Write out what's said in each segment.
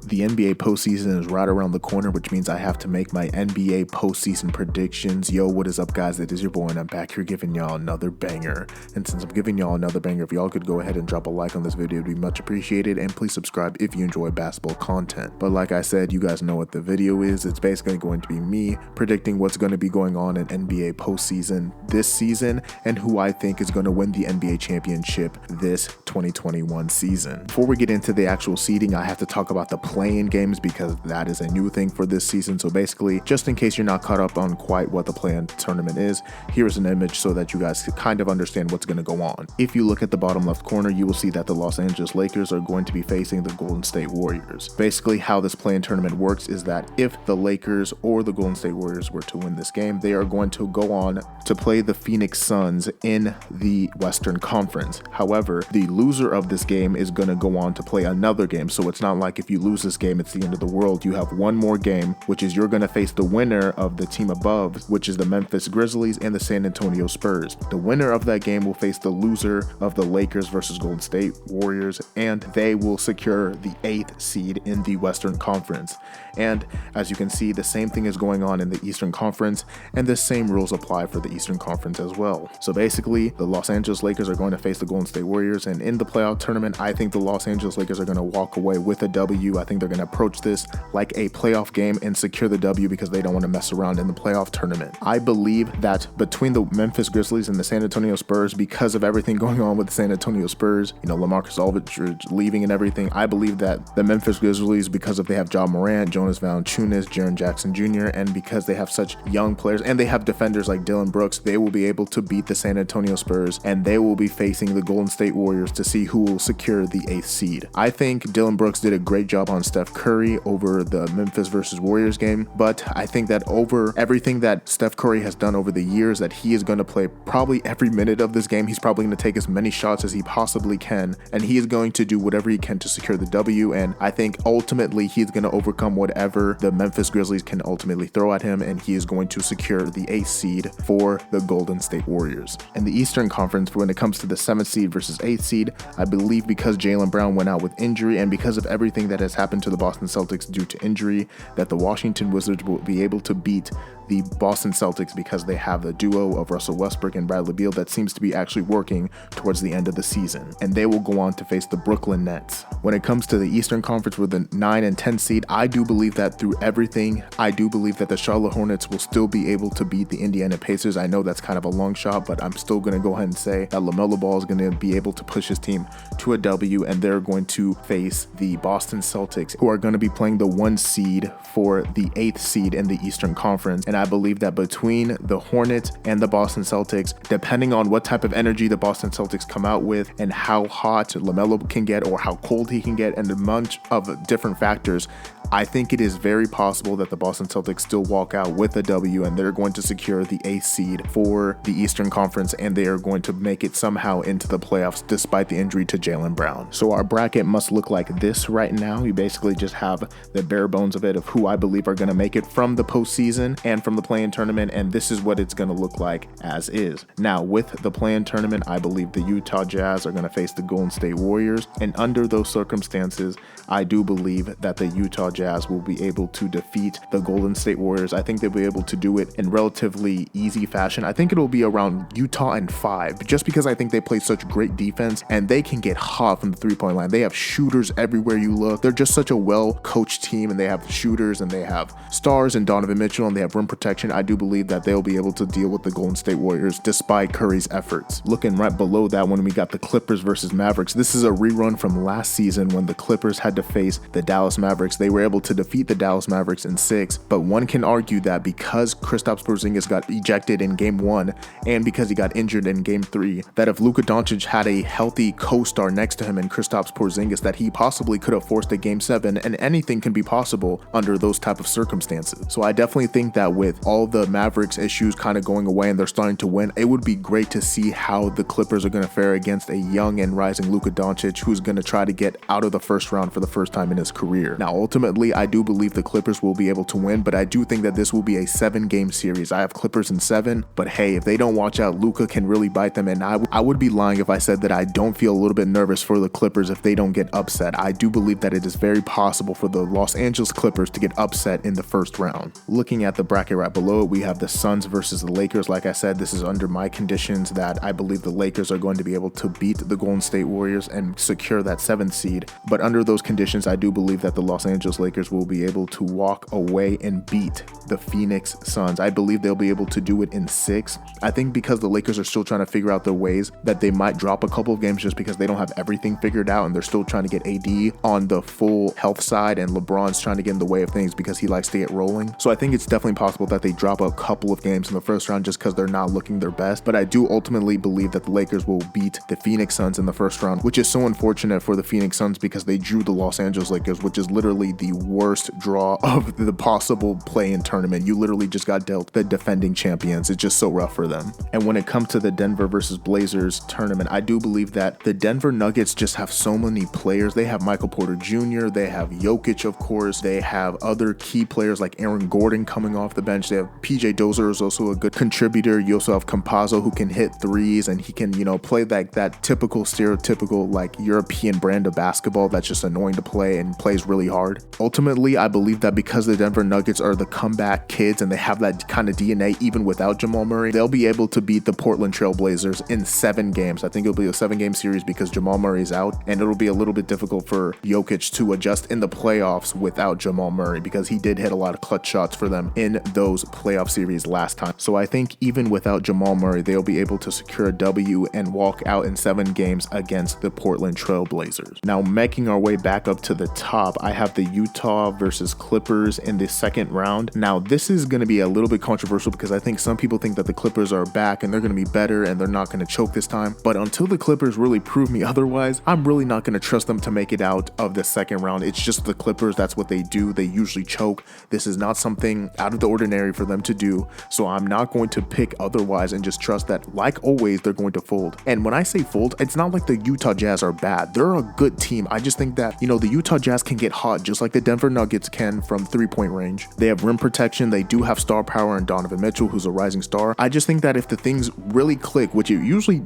The NBA postseason is right around the corner, which means I have to make my NBA postseason predictions. Yo, what is up, guys? It is your boy, and I'm back here giving y'all another banger. And since I'm giving y'all another banger, if y'all could go ahead and drop a like on this video, it'd be much appreciated. And please subscribe if you enjoy basketball content. But like I said, you guys know what the video is. It's basically going to be me predicting what's going to be going on in NBA postseason this season and who I think is going to win the NBA championship this 2021 season. Before we get into the actual seeding, I have to talk about the play-in games because that is a new thing for this season. So basically, just in case you're not caught up on quite what the play-in tournament is, here's an image so that you guys can kind of understand what's going to go on. If you look at the bottom left corner, you will see that the Los Angeles Lakers are going to be facing the Golden State Warriors. Basically, how this play-in tournament works is that if the Lakers or the Golden State Warriors were to win this game, they are going to go on to play the Phoenix Suns in the Western Conference. However, the loser of this game is going to go on to play another game. So it's not like if you lose this game, it's the end of the world. You have one more game, which is you're going to face the winner of the team above, which is the Memphis Grizzlies and the San Antonio Spurs. The winner of that game will face the loser of the Lakers versus Golden State Warriors, and they will secure the 8th seed in the Western Conference. And as you can see, the same thing is going on in the Eastern Conference, and the same rules apply for the Eastern Conference as well. So basically, the Los Angeles Lakers are going to face the Golden State Warriors, and in the playoff tournament, I think the Los Angeles Lakers are going to walk away with a W. I think they're going to approach this like a playoff game and secure the W because they don't want to mess around in the playoff tournament. I believe that between the Memphis Grizzlies and the San Antonio Spurs, because of everything going on with the San Antonio Spurs, LaMarcus Aldridge leaving and everything, I believe that the Memphis Grizzlies, because they have Ja Morant, Jonas Valanciunas, Jaren Jackson Jr., and because they have such young players and they have defenders like Dillon Brooks, they will be able to beat the San Antonio Spurs, and they will be facing the Golden State Warriors to see who will secure the 8th seed. I think Dillon Brooks did a great job on Steph Curry over the Memphis versus Warriors game, but I think that over everything that Steph Curry has done over the years, that he is going to play probably every minute of this game. He's probably going to take as many shots as he possibly can, and he is going to do whatever he can to secure the W, and I think ultimately he's going to overcome whatever the Memphis Grizzlies can ultimately throw at him, and he is going to secure the 8th seed for the Golden State Warriors. In the Eastern Conference, when it comes to the 7th seed versus 8th seed, I believe because Jaylen Brown went out with injury and because of everything that has happened to the Boston Celtics due to injury, that the Washington Wizards will be able to beat the Boston Celtics because they have the duo of Russell Westbrook and Bradley Beal that seems to be actually working towards the end of the season, and they will go on to face the Brooklyn Nets. When it comes to the Eastern Conference with the 9 and 10 seed, I do believe that through everything, I do believe that the Charlotte Hornets will still be able to beat the Indiana Pacers. I know that's kind of a long shot, but I'm still going to go ahead and say that LaMelo Ball is going to be able to push his team to a W, and they're going to face the Boston Celtics, who are going to be playing the 1 seed for the 8th seed in the Eastern Conference. And I believe that between the Hornets and the Boston Celtics, depending on what type of energy the Boston Celtics come out with and how hot LaMelo can get or how cold he can get and a bunch of different factors, I think it is very possible that the Boston Celtics still walk out with a W, and they're going to secure the 8th seed for the Eastern Conference, and they are going to make it somehow into the playoffs despite the injury to Jaylen Brown. So our bracket must look like this right now. You basically just have the bare bones of it of who I believe are going to make it from the postseason and from the play-in tournament, and this is what it's going to look like as is. Now, with the play-in tournament, I believe the Utah Jazz are going to face the Golden State Warriors, and under those circumstances, I do believe that the Utah Jazz will be able to defeat the Golden State Warriors. I think they'll be able to do it in relatively easy fashion. I think it'll be around Utah and 5, just because I think they play such great defense and they can get hot from the 3-point line. They have shooters everywhere you look. They're just such a well-coached team, and they have shooters and they have stars and Donovan Mitchell, and they have rim protection. I do believe that they'll be able to deal with the Golden State Warriors despite Curry's efforts. Looking right below that one, we got the Clippers versus Mavericks. This is a rerun from last season when the Clippers had to face the Dallas Mavericks. They were able to defeat the Dallas Mavericks in 6, but one can argue that because Kristaps Porzingis got ejected in game 1 and because he got injured in game 3, that if Luka Doncic had a healthy co-star next to him in Kristaps Porzingis, that he possibly could have forced a game 7, and anything can be possible under those type of circumstances. So I definitely think that with all the Mavericks issues kind of going away and they're starting to win, it would be great to see how the Clippers are going to fare against a young and rising Luka Doncic, who's going to try to get out of the first round for the first time in his career. Now, ultimately, ultimately, I do believe the Clippers will be able to win, but I do think that this will be a 7-game series. I have Clippers in 7, but hey, if they don't watch out, Luka can really bite them, and I would be lying if I said that I don't feel a little bit nervous for the Clippers if they don't get upset. I do believe that it is very possible for the Los Angeles Clippers to get upset in the first round. Looking at the bracket right below it, we have the Suns versus the Lakers. Like I said, this is under my conditions that I believe the Lakers are going to be able to beat the Golden State Warriors and secure that 7th seed. But under those conditions, I do believe that the Los Angeles Lakers will be able to walk away and beat the Phoenix Suns. I believe they'll be able to do it in 6. I think because the Lakers are still trying to figure out their ways that they might drop a couple of games just because they don't have everything figured out and they're still trying to get AD on the full health side, and LeBron's trying to get in the way of things because he likes to get rolling. So I think it's definitely possible that they drop a couple of games in the first round just because they're not looking their best. But I do ultimately believe that the Lakers will beat the Phoenix Suns in the first round, which is so unfortunate for the Phoenix Suns because they drew the Los Angeles Lakers, which is literally the worst draw of the possible play-in tournament. You literally just got dealt the defending champions. It's just so rough for them. And when it comes to the Denver versus Blazers tournament, I do believe that the Denver Nuggets just have so many players. They have Michael Porter Jr., they have Jokic, of course, they have other key players like Aaron Gordon coming off the bench. They have PJ Dozier is also a good contributor. You also have Campazzo who can hit threes and he can, play like that typical stereotypical like European brand of basketball that's just annoying to play and plays really hard. Ultimately, I believe that because the Denver Nuggets are the comeback kids and they have that kind of DNA even without Jamal Murray, they'll be able to beat the Portland Trail Blazers in 7 games. I think it'll be a 7-game series because Jamal Murray is out, and it'll be a little bit difficult for Jokic to adjust in the playoffs without Jamal Murray because he did hit a lot of clutch shots for them in those playoff series last time. So I think even without Jamal Murray, they'll be able to secure a W and walk out in 7 games against the Portland Trail Blazers. Now, making our way back up to the top, I have the Utah versus Clippers in the second round. Now, this is going to be a little bit controversial because I think some people think that the Clippers are back and they're going to be better and they're not going to choke this time. But until the Clippers really prove me otherwise, I'm really not going to trust them to make it out of the second round. It's just the Clippers. That's what they do. They usually choke. This is not something out of the ordinary for them to do. So I'm not going to pick otherwise and just trust that, like always, they're going to fold. And when I say fold, it's not like the Utah Jazz are bad. They're a good team. I just think that, the Utah Jazz can get hot just like the Denver Nuggets can from 3-point range. They have rim protection. They do have star power in Donovan Mitchell, who's a rising star. I just think that if the things really click, which it usually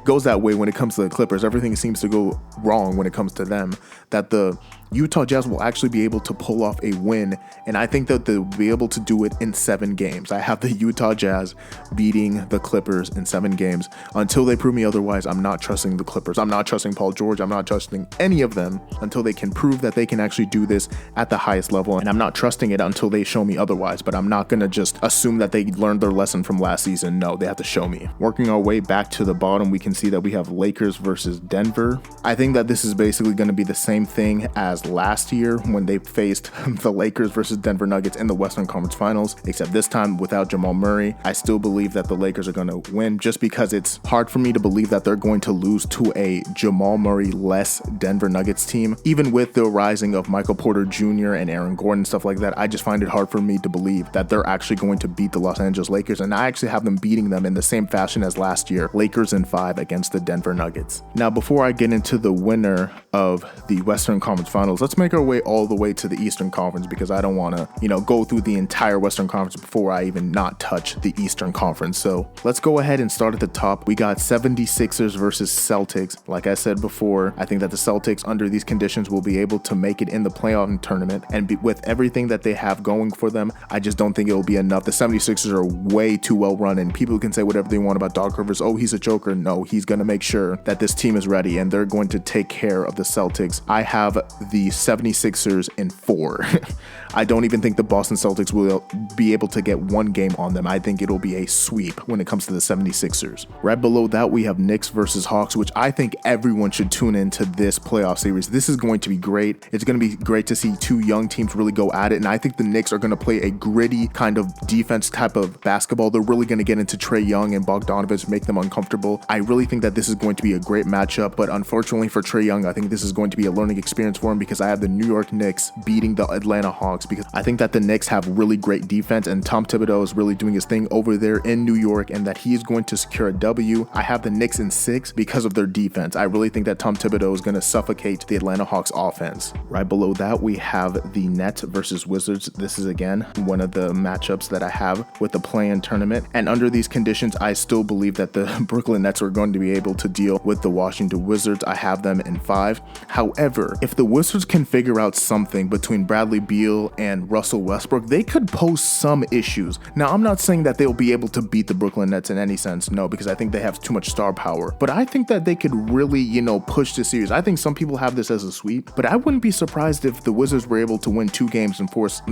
goes that way when it comes to the Clippers, everything seems to go wrong when it comes to them, that the Utah Jazz will actually be able to pull off a win, and I think that they'll be able to do it in 7 games. I have the Utah Jazz beating the Clippers in 7 games. Until they prove me otherwise, I'm not trusting the Clippers. I'm not trusting Paul George. I'm not trusting any of them until they can prove that they can actually do this at the highest level, and I'm not trusting it until they show me otherwise. But I'm not going to just assume that they learned their lesson from last season. No, they have to show me. Working our way back to the bottom, we can see that we have Lakers versus Denver. I think that this is basically going to be the same thing as last year when they faced the Lakers versus Denver Nuggets in the Western Conference Finals, except this time without Jamal Murray. I still believe that the Lakers are going to win just because it's hard for me to believe that they're going to lose to a Jamal Murray-less Denver Nuggets team. Even with the rising of Michael Porter Jr. and Aaron Gordon, stuff like that, I just find it hard for me to believe that they're actually going to beat the Los Angeles Lakers, and I actually have them beating them in the same fashion as last year, Lakers in 5 against the Denver Nuggets. Now, before I get into the winner of the Western Conference Finals, let's make our way all the way to the Eastern Conference because I don't want to, go through the entire Western Conference before I even not touch the Eastern Conference. So let's go ahead and start at the top. We got 76ers versus Celtics. Like I said before, I think that the Celtics under these conditions will be able to make it in the playoff tournament, and with everything that they have going for them, I just don't think it will be enough. The 76ers are way too well run, and people can say whatever they want about Doc Rivers. Oh, he's a joker. No, he's going to make sure that this team is ready and they're going to take care of the Celtics. I have the 76ers in 4. I don't even think the Boston Celtics will be able to get 1 game on them. I think it'll be a sweep when it comes to the 76ers. Right below that, we have Knicks versus Hawks, which I think everyone should tune into this playoff series. This is going to be great. It's going to be great to see 2 young teams really go at it, and I think the Knicks are going to play a gritty kind of defense type of basketball. They're really going to get into Trae Young and Bogdanovich, make them uncomfortable. I really think that this is going to be a great matchup, but unfortunately for Trae Young, I think this is going to be a learning experience for him because I have the New York Knicks beating the Atlanta Hawks, because I think that the Knicks have really great defense and Tom Thibodeau is really doing his thing over there in New York, and that he is going to secure a W. I have the Knicks in 6 because of their defense. I really think that Tom Thibodeau is going to suffocate the Atlanta Hawks offense. Right below that, we have the Nets versus Wizards. This is again one of the matchups that I have with the play-in tournament, and under these conditions, I still believe that the Brooklyn Nets are going to be able to deal with the Washington Wizards. I have them in 5. However, if the Wizards can figure out something between Bradley Beal and Russell Westbrook, they could pose some issues. Now, I'm not saying that they'll be able to beat the Brooklyn Nets in any sense, no, because I think they have too much star power, but I think that they could really, push this series. I think some people have this as a sweep, but I wouldn't be surprised if the Wizards were able to win 2 games and force,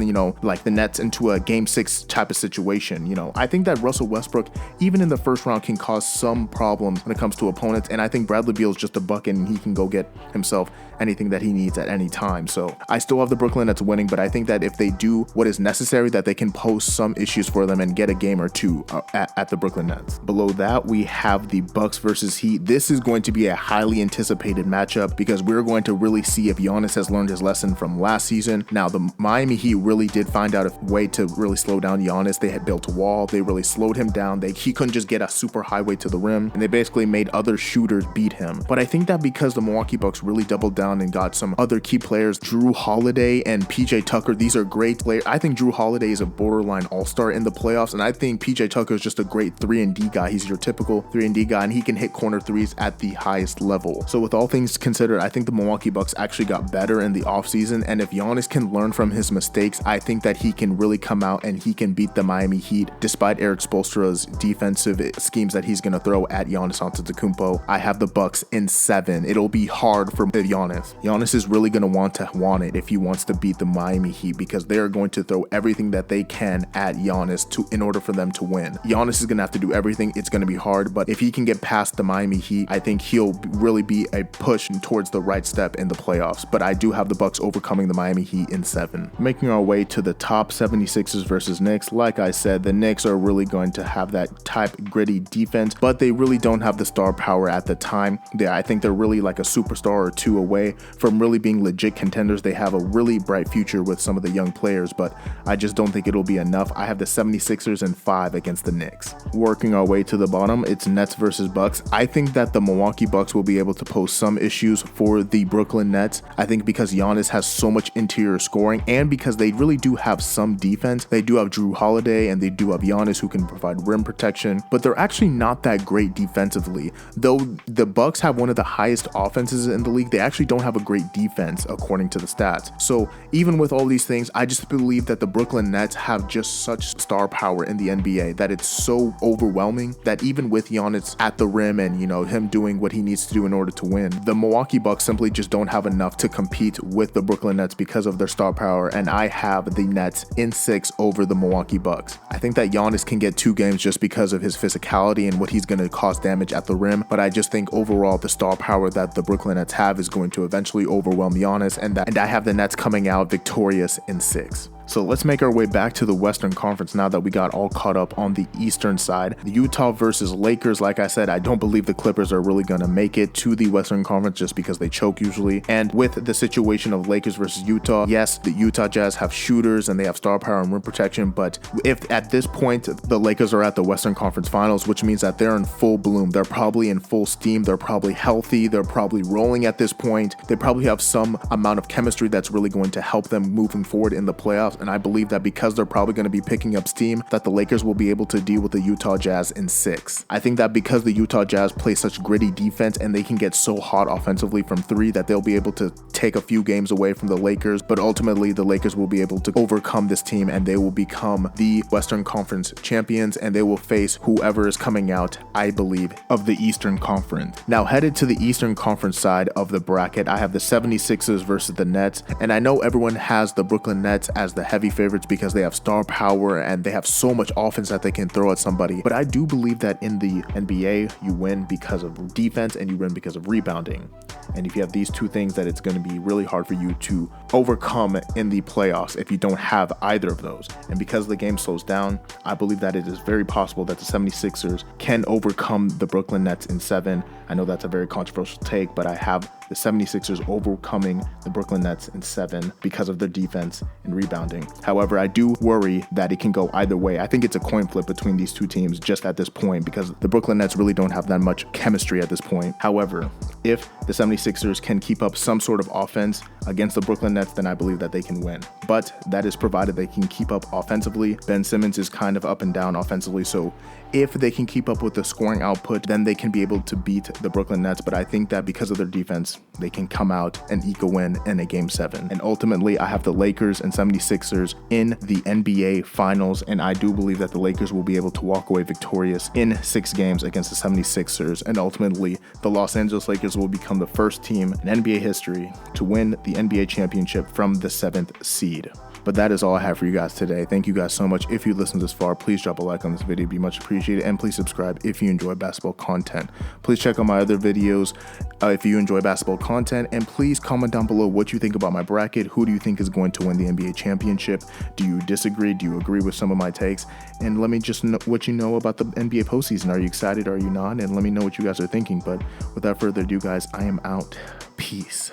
like the Nets into a game 6 type of situation. I think that Russell Westbrook, even in the first round, can cause some problems when it comes to opponents, and I think Bradley Beal is just a bucket and he can go get himself anything that he needs at any time. So I still have the Brooklyn Nets winning, but I think that if they do what is necessary, that they can pose some issues for them and get a game or 2 at the Brooklyn Nets. Below that, we have the Bucks versus Heat. This is going to be a highly anticipated matchup because we're going to really see if Giannis has learned his lesson from last season. Now, the Miami Heat really did find out a way to really slow down Giannis. They had built a wall. They really slowed him down. He couldn't just get a super highway to the rim, and they basically made other shooters beat him. But I think that because the Milwaukee Bucks really doubled down and got some other key players, Drew Holiday and PJ Tucker, these are great players. I think Drew Holiday is a borderline all-star in the playoffs, and I think PJ Tucker is just a great 3-and-D guy. He's your typical 3-and-D guy, and he can hit corner threes at the highest level. So with all things considered, I think the Milwaukee Bucks actually got better in the offseason, and if Giannis can learn from his mistakes, I think that he can really come out and he can beat the Miami Heat despite Eric Spoelstra's defensive schemes that he's going to throw at Giannis Antetokounmpo. I have the Bucks in 7. It'll be hard for Giannis. Giannis is really going to want it if he wants to beat the Miami Heat, because they're going to throw everything that they can at Giannis in order for them to win. Giannis is going to have to do everything. It's going to be hard, but if he can get past the Miami Heat, I think he'll really be a push towards the right step in the playoffs. But I do have the Bucks overcoming the Miami Heat in 7. Making our way to the top, 76ers versus Knicks. Like I said, the Knicks are really going to have that type gritty defense, but they really don't have the star power at the time. I think they're really like a superstar or 2 away from really being legit contenders. They have a really bright future with some of the young players, but I just don't think it'll be enough. I have the 76ers in 5 against the Knicks. Working our way to the bottom, it's Nets versus Bucks. I think that the Milwaukee Bucks will be able to pose some issues for the Brooklyn Nets. I think because Giannis has so much interior scoring, and because they really do have some defense. They do have Drew Holiday and they do have Giannis who can provide rim protection, but they're actually not that great defensively. Though the Bucks have one of the highest offenses in the league, they actually don't have a great defense according to the stats. So even with all these things, I just believe that the Brooklyn Nets have just such star power in the NBA that it's so overwhelming that even with Giannis at the rim and him doing what he needs to do in order to win, the Milwaukee Bucks simply just don't have enough to compete with the Brooklyn Nets because of their star power, and I have the Nets in 6 over the Milwaukee Bucks. I think that Giannis can get 2 games just because of his physicality and what he's going to cause damage at the rim, but I just think overall the star power that the Brooklyn Nets have is going to eventually overwhelm Giannis, and I have the Nets coming out victorious in 6. So let's make our way back to the Western Conference now that we got all caught up on the Eastern side. The Utah versus Lakers, like I said, I don't believe the Clippers are really going to make it to the Western Conference just because they choke usually. And with the situation of Lakers versus Utah, yes, the Utah Jazz have shooters and they have star power and rim protection, but if at this point the Lakers are at the Western Conference Finals, which means that they're in full bloom, they're probably in full steam, they're probably healthy, they're probably rolling at this point, they probably have some amount of chemistry that's really going to help them moving forward in the playoffs. And I believe that because they're probably going to be picking up steam, that the Lakers will be able to deal with the Utah Jazz in 6. I think that because the Utah Jazz play such gritty defense and they can get so hot offensively from 3 that they'll be able to take a few games away from the Lakers, but ultimately the Lakers will be able to overcome this team and they will become the Western Conference champions, and they will face whoever is coming out, I believe, of the Eastern Conference. Now headed to the Eastern Conference side of the bracket, I have the 76ers versus the Nets, and I know everyone has the Brooklyn Nets as the heavy favorites because they have star power and they have so much offense that they can throw at somebody. But I do believe that in the NBA, you win because of defense and you win because of rebounding. And if you have these 2 things, that it's going to be really hard for you to overcome in the playoffs if you don't have either of those. And because the game slows down, I believe that it is very possible that the 76ers can overcome the Brooklyn Nets in 7. I know that's a very controversial take, but I have the 76ers overcoming the Brooklyn Nets in 7 because of their defense and rebounding. However, I do worry that it can go either way. I think it's a coin flip between these two teams just at this point because the Brooklyn Nets really don't have that much chemistry at this point. However, if the 76ers can keep up some sort of offense against the Brooklyn Nets, then I believe that they can win. But that is provided they can keep up offensively. Ben Simmons is kind of up and down offensively, so if they can keep up with the scoring output, then they can be able to beat the Brooklyn Nets. But I think that because of their defense, they can come out and eke a win in a Game 7. And ultimately, I have the Lakers and 76ers in the NBA Finals, and I do believe that the Lakers will be able to walk away victorious in 6 games against the 76ers. And ultimately, the Los Angeles Lakers will become the first team in NBA history to win the NBA championship from the 7th seed. But that is all I have for you guys today. Thank you guys so much. If you listened this far, please drop a like on this video. It'd be much appreciated. And please subscribe if you enjoy basketball content. Please check out my other videos if you enjoy basketball content. And please comment down below what you think about my bracket. Who do you think is going to win the NBA championship? Do you disagree? Do you agree with some of my takes? And let me just know what you know about the NBA postseason. Are you excited? Are you not? And let me know what you guys are thinking. But without further ado, guys, I am out. Peace.